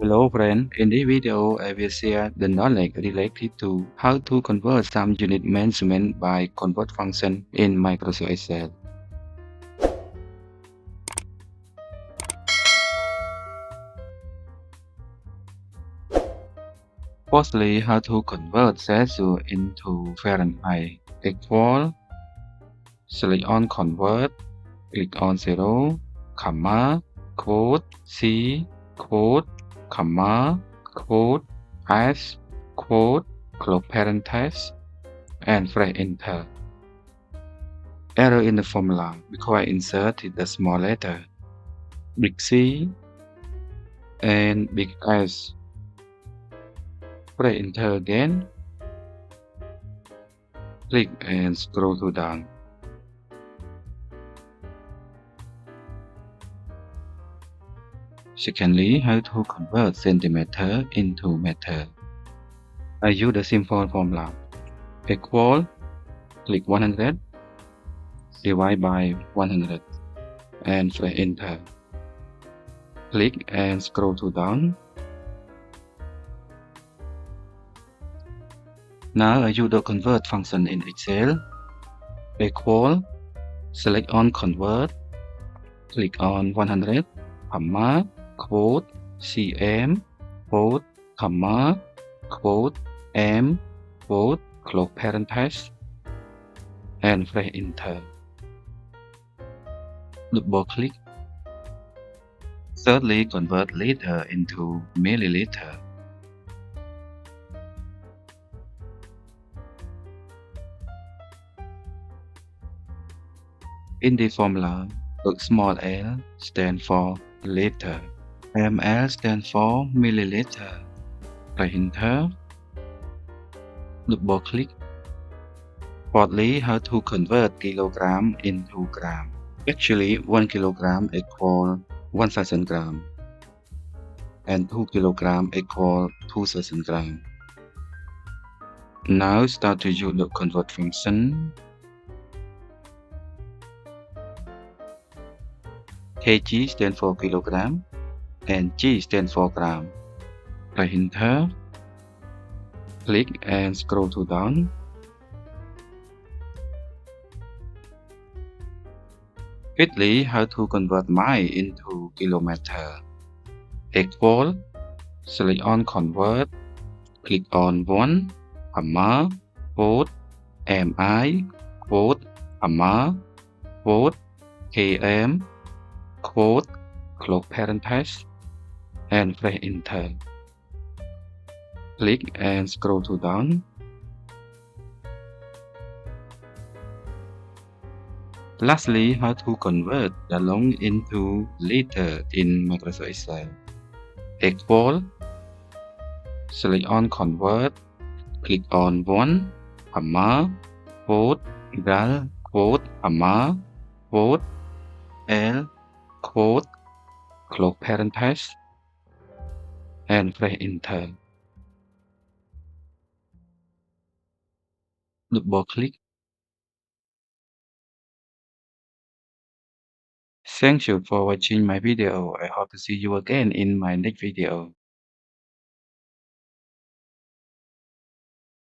Hello friend, in this video I will share the knowledge related to how to convert some unit measurement by convert function in Microsoft Excel. Firstly, how to convert Celsius into Fahrenheit. Equal, select on convert, click on 0, comma, quote, C, quote, comma, quote, S, quote, close parenthesis, and press enter. Error in the formula because I inserted the small letter big C and big S. Press enter again. Click and scroll to down. Secondly, how to convert centimeter into meter. I use the simple formula. Equal, click 100, divide by 100, and press enter. Click and scroll to down. Now I use the convert function in Excel. Equal, select on convert, click on 100, comma, quote, cm, quote, comma, quote, m, quote, close parenthesis, and press enter. Double click. Thirdly, convert liter into milliliter. In the formula, the small l stands for liter, ml stands for milliliter. Press enter. Double click. Fourthly, how to convert kilogram into gram. Actually, 1 kilogram equals 1000 gram, and 2 kilogram equals 2000 gram. Now start to use the convert function. kg stands for kilogram and g stands for gram. Press enter. Click and scroll to down. Fifthly, how to convert mile into kilometer. Equal, select on convert, click on 1, comma, quote, mi, quote, comma, quote, km, quote, close parenthesis, and press enter. Click and scroll to down. Lastly, how to convert the long into liter in Microsoft Excel. Equal, select on convert, click on 1, comma, quote, gal, quote, comma, quote, l, quote, close parenthesis, and press enter. Double click. Thank you for watching my video. I hope to see you again in my next video.